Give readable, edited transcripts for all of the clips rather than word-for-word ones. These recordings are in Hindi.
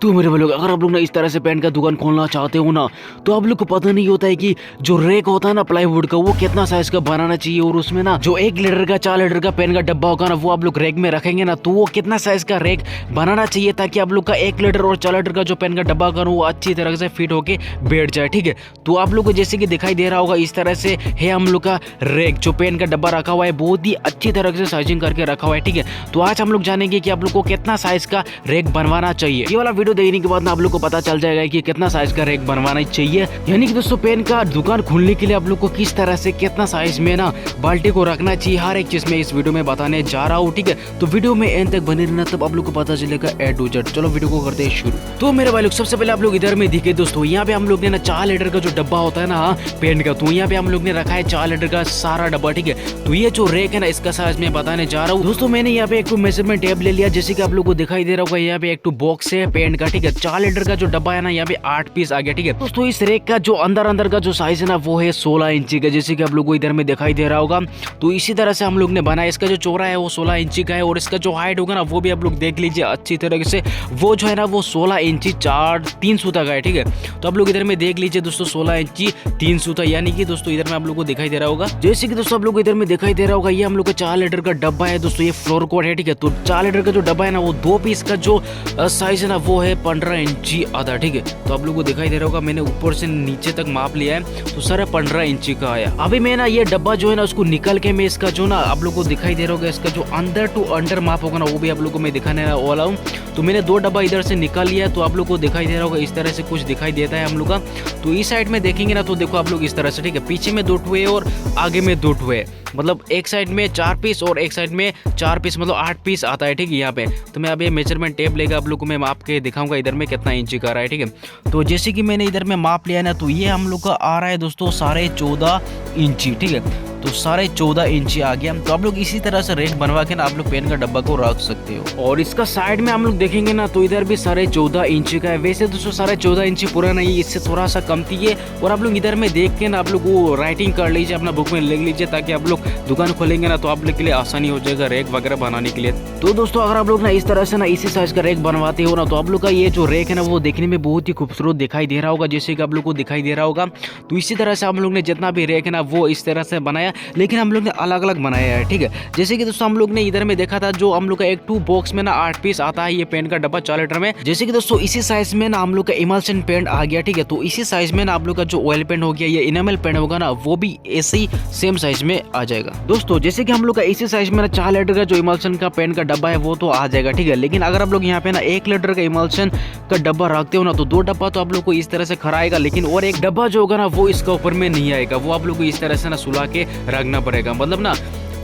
तो मेरे भाई लोग, अगर आप लोग ना इस तरह से पेन का दुकान खोलना चाहते हो ना, तो आप लोग को पता नहीं होता है कि जो रेक होता है ना प्लाईवुड का, वो कितना साइज का बनाना चाहिए। और उसमें ना जो 1 लीटर का 4 लीटर का पेन का डब्बा होगा ना, वो आप लोग रेक में रखेंगे ना, तो वो कितना साइज का रेक बनाना चाहिए ताकि आप लोग का 1 लीटर और 4 लीटर का जो पेन का डब्बा होगा वो अच्छी तरह से फिट होके बैठ जाए। ठीक है, तो आप लोग को जैसे कि दिखाई दे रहा होगा, इस तरह से है हम लोग का रेक। जो पेन का डब्बा रखा हुआ है बहुत ही अच्छी तरह से साइजिंग करके रखा हुआ है। ठीक है, तो आज हम लोग जानेंगे कि आप लोग को कितना साइज का रेक बनवाना चाहिए। ये वाला वीडियो देखने के बाद ना आप लोग को पता चल जाएगा कि कितना साइज का रेक बनवाना चाहिए। यानी कि दोस्तों, पेन का दुकान खोलने के लिए आप लोग को किस तरह से कितना साइज में ना बाल्टी को रखना चाहिए, हर एक चीज में इस वीडियो में बताने जा रहा हूँ। ठीक है, तो वीडियो में एंड तक बने रहना, तब आप लोग को पता चलेगा ए टू जेड। चलो वीडियो को करते हैं शुरू। तो मेरे भाई लोग, सबसे पहले आप लोग इधर में दिखे दोस्तों, यहाँ पे हम लोग ने ना 4 लीटर का जो डब्बा होता है ना पेन का, तो यहाँ पे हम लोग ने रखा है 4 लीटर का सारा डब्बा। ठीक है, तो ये जो रेक है ना, इसका साइज मैं बताने जा रहा हूँ दोस्तों। मैंने यहाँ पे एक मेजरमेंट टेप ले लिया, जैसे कि आप लोग को दिखाई दे रहा होगा। यहाँ पे एक बॉक्स है पेन का। ठीक है, 4 लीटर का जो डब्बा है ना, यहाँ पे 8 पीस आ गया। ठीक है दोस्तों, इस रेक का जो अंदर का जो साइज है ना, वो है 16 इंची का, जैसे कि आप लोग को इधर में दिखाई दे रहा होगा। तो इसी तरह से हम लोग ने बनाया। इसका जो चौड़ा है वो 16 इंची का है, और इसका जो हाइट होगा ना, वो भी आप लोग देख लीजिए अच्छी तरह से। वो जो है ना, वो 16 इंची 3 सूता का है। ठीक है, तो आप लोग इधर में देख लीजिए दोस्तों, 16 इंची 3 सूता। यानी कि दोस्तों इधर में आप लोग को दिखाई दे रहा होगा, जैसे कि दोस्तों आप लोग को इधर में दिखाई दे रहा होगा, ये हम लोग का 4 लीटर का डब्बा है दोस्तों। ये फ्लोर कोड है। ठीक है, तो 4 लीटर का जो डब्बा है ना, वो 2 पीस का जो साइज है ना, वो है 15 इंची आधा। ठीक है, तो आप लोग को दिखाई दे रहा होगा, मैंने ऊपर से नीचे तक माप लिया है, तो सारा 15 इंची का आया। अभी मैं ना ये डब्बा जो है ना, उसको निकल के मैं इसका जो ना आप लोग को दिखाई दे रहा होगा, इसका जो अंदर टू अंडर माप होगा ना, वो भी आप लोग को मैं दिखाने वाला हूँ। तो मैंने 2 डब्बा इधर से निकाल लिया है, तो आप लोग को दिखाई दे रहा होगा, इस तरह से कुछ दिखाई देता है हम लोग का। तो इस साइड में देखेंगे ना, तो देखो आप लोग इस तरह से। ठीक है, पीछे में 2 ठुए और आगे में 2 ठुए, मतलब एक साइड में 4 पीस और एक साइड में 4 पीस, मतलब 8 पीस आता है। ठीक है, यहाँ पे तो मैं अभी मेजरमेंट टेप लेकर आप लोग को मैं माप के दिखाऊंगा इधर में कितना इंची का रहा है। ठीक है, तो जैसे कि मैंने इधर में माप लिया है ना, तो ये हम लोग का आ रहा है दोस्तों 14.5 इंची। ठीक है, तो 14.5 इंची आ गया। तो आप लोग इसी तरह से रेक बनवा के ना आप लोग पेन का डब्बा को रख सकते हो। और इसका साइड में हम लोग देखेंगे ना, तो इधर भी 14.5 इंची का है। वैसे दोस्तों 14.5 इंची पूरा नहीं, इससे थोड़ा सा कमती है। और आप लोग इधर में देख के ना आप लोग वो राइटिंग कर लीजिए, अपना बुक में लिख लीजिए, ताकि आप लोग दुकान खोलेंगे ना, तो आप लोग के लिए आसानी हो जाएगा रेक वगैरह बनाने के लिए। तो दोस्तों, अगर आप लोग ना इस तरह से ना इसी साइज का रेक बनवाते हो ना, तो आप लोग का ये जो रेक है ना, वो देखने में बहुत ही खूबसूरत दिखाई दे रहा होगा, जैसे कि आप लोग को दिखाई दे रहा होगा। तो इसी तरह से हम लोग ने जितना भी रेक है ना, वो इस तरह से बनाया, लेकिन हम लोग ने अलग अलग बनाया है। ठीक है, जैसे कि दोस्तों हम लोग ने इधर में देखा था, जो हम लोग का एक 2 बॉक्स में ना 8 पीस आता है, ये पेन का डब्बा 4 लीटर में। जैसे कि दोस्तों इसी साइज में ना हम लोग का इमल्शन पेंट आ गया। ठीक है, तो इसी साइज में ना आप लोग का जो ऑयल पेंट हो गया, ये इनेमल पेंट होगा ना, वो भी ऐसे ही सेम साइज में आ जाएगा दोस्तों। जैसे कि हम लोग का इसी साइज में ना 4 लीटर का जो इमल्शन का पेन का डब्बा है, वो तो आ जाएगा। ठीक है, लेकिन अगर आप लोग यहाँ पे ना 1 लीटर का इमल्शन का डब्बा रखते हो ना, तो 2 डब्बा तो आप लोग को इस तरह से खरा आएगा, लेकिन और एक डब्बा जो होगा ना, वो इसका ऊपर में नहीं आएगा। वो आप लोग को इस तरह से ना सुला के रखना पड़ेगा, मतलब ना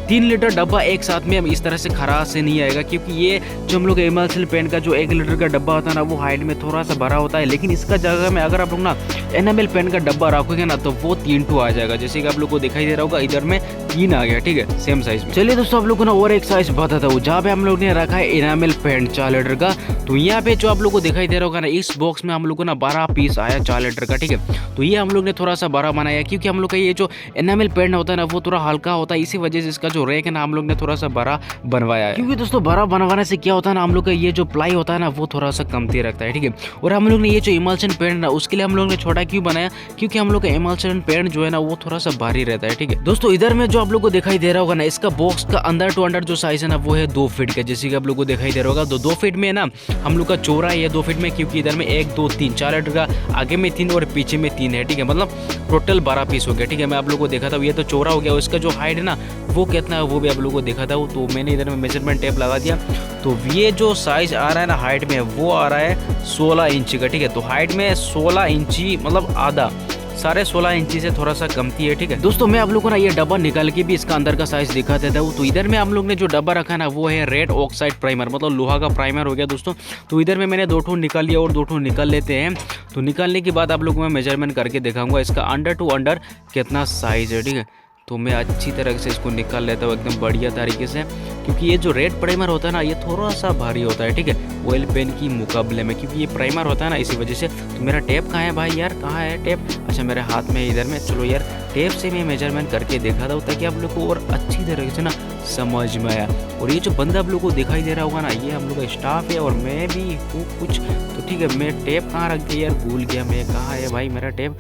3 लीटर डब्बा एक साथ में इस तरह से खरा से नहीं आएगा, क्योंकि ये जो हम लोग इमल्शन पेन का जो 1 लीटर का डब्बा होता है ना, वो हाइट में थोड़ा सा भरा होता है। लेकिन इसका जगह में अगर आप लोग ना एनामेल पेन का डब्बा रखोगे ना, तो वो 3 टू आ जाएगा, जैसे कि आप लोग को दिखाई दे रहा होगा, इधर में 3 आ गया। ठीक है, सेम साइज में। चलिए दोस्तों, आप लोग को ना और एक साइज बताता हूँ, जहाँ पे हम लोग ने रखा है एनामेल पेन 4 लीटर का। तो यहाँ पे जो आप लोग को दिखाई दे रहा होगा ना, इस बॉक्स में हम लोग को ना 12 पीस आया 4 लीटर का। ठीक है, तो ये हम लोग ने थोड़ा सा बड़ा बनाया, क्योंकि हम लोग का ये जो एनामेल पेन होता है ना, वो थोड़ा हल्का होता है, इसी वजह से इसका जो रेक है ना, हम लोग थोड़ा सा बड़ा बनवाया है। क्योंकि दोस्तों बड़ा बनवाने से क्या होता है ना, हम लोग का ये जो प्लाई होता है ना, वो थोड़ा सा कमती रखता है। ठीक है, और हम लोग ने ये जो इमल्शन पेंट ना, उसके लिए हम लोग ने छोटा क्यों बनाया, क्योंकि हम लोग का इमल्शन पेंट जो है ना, वो थोड़ा सा भारी रहता है। ठीक है दोस्तों, इधर में जो आप लोग को दिखाई दे रहा होगा ना, इसका बॉक्स का अंदर टू अंदर जो साइज है ना, वो है 2 फीट का, जैसे कि आप लोग को दिखाई दे रहा होगा। तो 2 फीट में ना हम लोग का चौड़ा है 2 फीट में, क्योंकि इधर में 1 2 3 4 लीटर का आगे में 3 और पीछे में 3 है। ठीक है, मतलब टोटल 12 पीस हो गया। ठीक है, मैं आप लोग को देखा था, ये तो चौड़ा हो गया, इसका जो हाइट है ना, वो कितना है वो भी आप लोग को देखा था। तो मैंने इधर में मेजरमेंट टेप लगा दिया, तो ये जो साइज आ रहा है ना हाइट में, वो आ रहा है 16 इंची का। ठीक है, तो हाइट में 16 इंची, मतलब आधा, 16.5 इंची से थोड़ा सा कमती है। ठीक है दोस्तों, मैं आप लोगों को ना ये डब्बा निकाल के भी इसका अंदर का साइज दिखा देता हूँ। तो इधर में हम लोग ने जो डब्बा रखा है ना, वो है रेड ऑक्साइड प्राइमर, मतलब लोहा का प्राइमर हो गया दोस्तों। तो इधर में मैंने 2 ठो निकाल लिया और 2 ठो निकाल लेते हैं। तो निकालने के बाद आप लोगों को मैं मेजरमेंट करके दिखाऊंगा इसका अंडर टू अंडर कितना साइज है। ठीक है, तो मैं अच्छी तरह से इसको निकाल लेता हूँ एकदम बढ़िया तरीके से, क्योंकि ये जो रेड प्राइमर होता है ना, ये थोड़ा सा भारी होता है। ठीक है, ऑयल पेन की मुकाबले में, क्योंकि ये प्राइमर होता है ना, इसी वजह से। तो मेरा टेप कहाँ है भाई यार, कहाँ है टेप? अच्छा, मेरे हाथ में इधर में। चलो यार, टेप से मैं मेजरमेंट करके देखा था ताकि आप लोग को और अच्छी तरह से ना समझ में आया। और ये जो बंदा आप लोग को दिखाई दे रहा होगा ना, ये हम लोग का स्टाफ है और मैं भी हूँ कुछ। तो ठीक है, मैं टेप कहाँ रख दिया यार, भूल गया मैं, कहाँ है भाई मेरा टेप।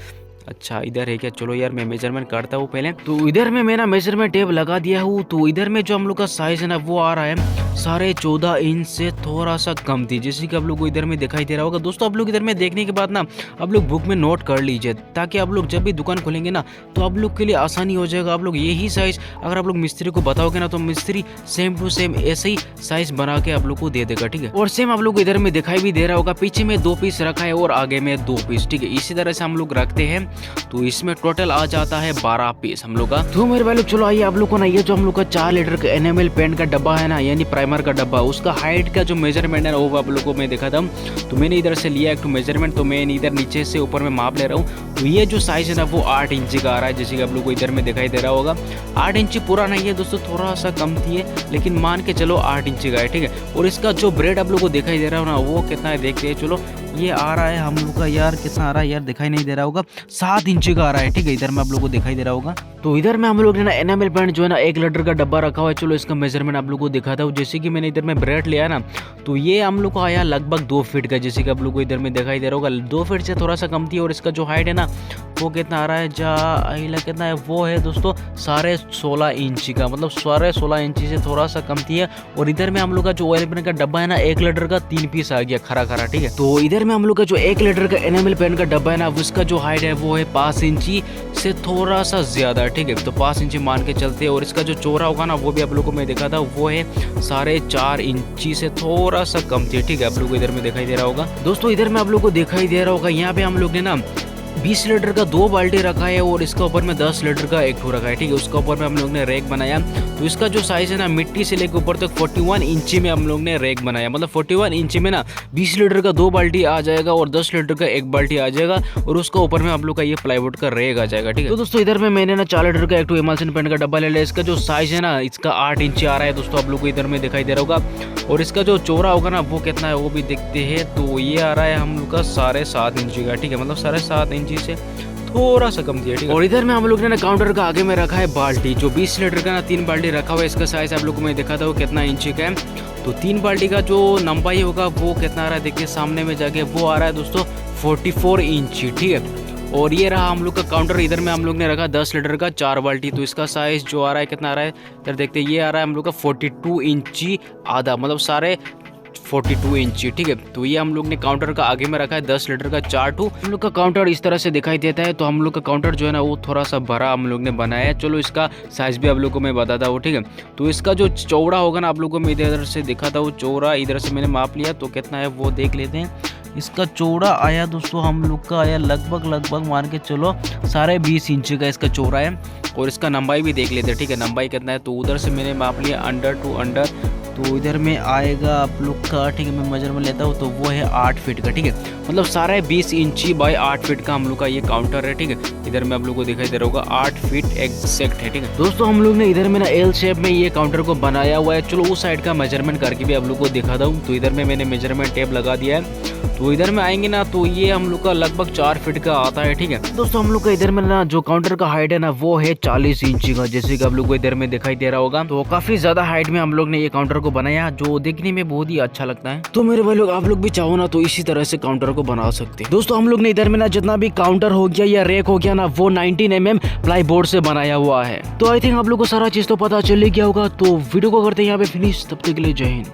अच्छा इधर है क्या, चलो यार मैं मेजरमेंट करता हूँ पहले। तो इधर में मैं ना मेजरमेंट टेप लगा दिया हूँ। तो इधर में जो हम लोग का साइज है ना वो आ रहा है 14.5 इंच से थोड़ा सा कम थी, जैसे कि आप लोग को इधर में दिखाई दे रहा होगा। दोस्तों आप लोग इधर में देखने के बाद ना आप लोग बुक में नोट कर लीजिए, ताकि आप लोग जब भी दुकान खोलेंगे ना तो आप लोग के लिए आसानी हो जाएगा। आप लोग यही साइज अगर आप लोग मिस्त्री को बताओगे ना तो मिस्त्री सेम टू सेम ऐसे ही साइज बना के आप लोग को दे देगा, ठीक है। और सेम आप लोग को इधर में दिखाई भी दे रहा होगा, पीछे में 2 पीस रखा है और आगे में 2 पीस, ठीक है। इसी तरह से हम लोग रखते हैं, तो इसमें टोटल आ जाता है 12 पीस हम लोग का। तो मेरे भाई लोग चलो आइए आप लोग को ना ये जो हम लोग का 4 लीटर का एनएमएल पेंट का डब्बा है ना, यानी प्राइमर का डब्बा, उसका हाइट का जो मेजरमेंट है ना वो आप लोग को मैं देखा था। तो मैंने इधर से लिया एक मेजरमेंट, तो मैं इधर नीचे से ऊपर में माप ले रहा हूँ। तो ये जो साइज है ना वो 8 इंची का आ रहा है, जैसे कि आप लोग को इधर में दिखाई दे रहा होगा। 8 इंची पूरा नहीं है दोस्तों, थोड़ा सा कम थी है, लेकिन मान के चलो 8 इंची का है, ठीक है। और इसका जो ब्रेड आप लोग को दिखाई दे रहा हो ना वो कितना है देखते हैं। चलो ये आ रहा है हम लोग का यार, कितना आ रहा है यार, दिखाई नहीं दे रहा होगा, 7 इंची का आ रहा है, ठीक है। इधर में आप लोग को दिखाई दे रहा होगा। तो इधर में हम लोग ने ना एनामेल पेंट जो है ना 1 लीटर का डब्बा रखा हुआ है। चलो इसका मेजरमेंट आप लोग को दिखाता हूँ। जैसे कि मैंने इधर में ब्रेड लिया ना, तो ये हम लोग को आया लगभग 2 फीट का, जैसे कि आप लोग को इधर में दिखाई दे रहा होगा। 2 फीट से थोड़ा सा कम थी। और इसका जो हाइट है ना वो कितना आ रहा है, कितना है वो है दोस्तों 16.5 इंची का, मतलब 16.5 इंची से थोड़ा सा कम थी है। और इधर में हम लोग का जो ऑयल पेंट का डब्बा है ना 1 लीटर का 3 पीस आ गया खरा खरा, ठीक है। तो इधर में हम लोग का जो 1 लीटर का एनामेल पेंट का डब्बा है ना उसका जो हाइट है वो है 5 इंची से थोड़ा सा ज्यादा, ठीक है। तो 5 इंची मान के चलते हैं। और इसका जो चौड़ा होगा ना वो भी आप लोग को मैं देखा था, वो है 4.5 इंची से थोड़ा सा कम थी, ठीक है। आप लोग को इधर में दिखाई दे रहा होगा। दोस्तों इधर में आप लोग को दिखाई दे रहा होगा, यहाँ पे हम लोग ने ना 20 लीटर का 2 बाल्टी रखा है और इसका ऊपर में 10 लीटर का 1 ठो रखा है, ठीक है। उसका ऊपर में हम लोग ने रैक बनाया। तो इसका जो साइज है ना मिट्टी से लेकर ऊपर तक 41 इंची में हम लोग ने रैक बनाया, मतलब 41 इंची में ना 20 लीटर का 2 बाल्टी आ जाएगा और 10 लीटर का 1 बाल्टी आ जाएगा। और उसका ऊपर में हम लोग का ये प्लाईवुड का रैक आ जाएगा, ठीक है। तो दोस्तों इधर में मैंने ना 4 लीटर का 1 एमल्सन पेंट का डब्बा ले लिया। इसका जो साइज है ना इसका 8 इंची आ रहा है दोस्तों, आप लोग को इधर में दिखाई दे रहा होगा। और इसका जो चौड़ा होगा ना वो कितना है वो भी देखते हैं। तो ये आ रहा है हम लोग का 7.5 इंची का, ठीक है, मतलब 7.5 इंची से थोड़ा सा कम दिया, ठीक है। और इधर में हम लोग ने ना काउंटर का आगे में रखा है बाल्टी, जो 20 लीटर का ना 3 बाल्टी रखा हुआ है। इसका साइज आप लोग को मैं दिखा था वो कितना इंची का है। तो 3 बाल्टी का जो लंबाई होगा वो कितना आ रहा है देखिए सामने में जाके, वो आ रहा है दोस्तों 44 इंची, ठीक है। और ये रहा हम लोग का काउंटर। इधर में हम लोग ने रखा 10 लीटर का 4 बाल्टी। तो इसका साइज जो आ रहा है कितना आ रहा है इधर देखते हैं, ये आ रहा है हम लोग का 42 इंची आधा, मतलब सारे 42 इंची, ठीक है। तो ये हम लोग ने काउंटर का आगे में रखा है 10 लीटर का 4 ठो। हम लोग का काउंटर इस तरह से दिखाई देता है। तो हम लोग का काउंटर जो है ना वो थोड़ा सा बड़ा हम लोग ने बनाया है। चलो इसका साइज भी आप लोग को मैं बताता हूँ, ठीक है। तो इसका जो चौड़ा होगा ना आप लोग को मैं इधर से दिखाता हूँ, चौड़ा इधर से मैंने माप लिया तो कितना है वो देख लेते हैं। इसका चौड़ा आया दोस्तों हम लोग का आया लगभग मान के चलो 20.5 इंच का इसका चौड़ा है। और इसका लंबाई भी देख लेते हैं, ठीक है, लंबाई कितना है। तो उधर से मैंने माप लिया अंडर टू अंडर, तो इधर में आएगा आप लोग का, ठीक है, मैं मेजरमेंट लेता हूँ तो वो है 8 फीट का, ठीक है, मतलब 20.5 इंची बाय 8 फीट का हम लोग का ये काउंटर है, ठीक है। इधर में आप लोग को दिखाई दे रहा होगा 8 फीट एग्जैक्ट है, ठीक है। दोस्तों हम लोग ने इधर में ना एल शेप में ये काउंटर को बनाया हुआ है। चलो उस साइड का मेजरमेंट करके भी आप लोग को दिखाता हूँ। तो इधर में मैंने मेजरमेंट टेप लगा दिया है। तो इधर में आएंगे ना तो ये हम लोग का लगभग 4 फीट का आता है, ठीक है। दोस्तों हम लोग का इधर में ना जो काउंटर का हाइट है ना वो है 40 इंची का, जैसे कि आप लोग को इधर में दिखाई दे रहा होगा। तो काफी ज्यादा हाइट में हम लोग ने ये काउंटर को बनाया, जो देखने में बहुत ही अच्छा लगता है। तो मेरे भाई लोग आप लोग भी चाहो ना तो इसी तरह से काउंटर को बना सकते हैं। दोस्तों हम लोग ने इधर में ना जितना भी काउंटर हो गया या रैक हो गया ना वो 19 mm प्लाई बोर्ड से बनाया हुआ है। तो आई थिंक आप लोग को सारा चीज तो पता चल ही गया होगा। तो वीडियो को करते हैं यहाँ पे फिनिश, तब तक के लिए जय हिंद।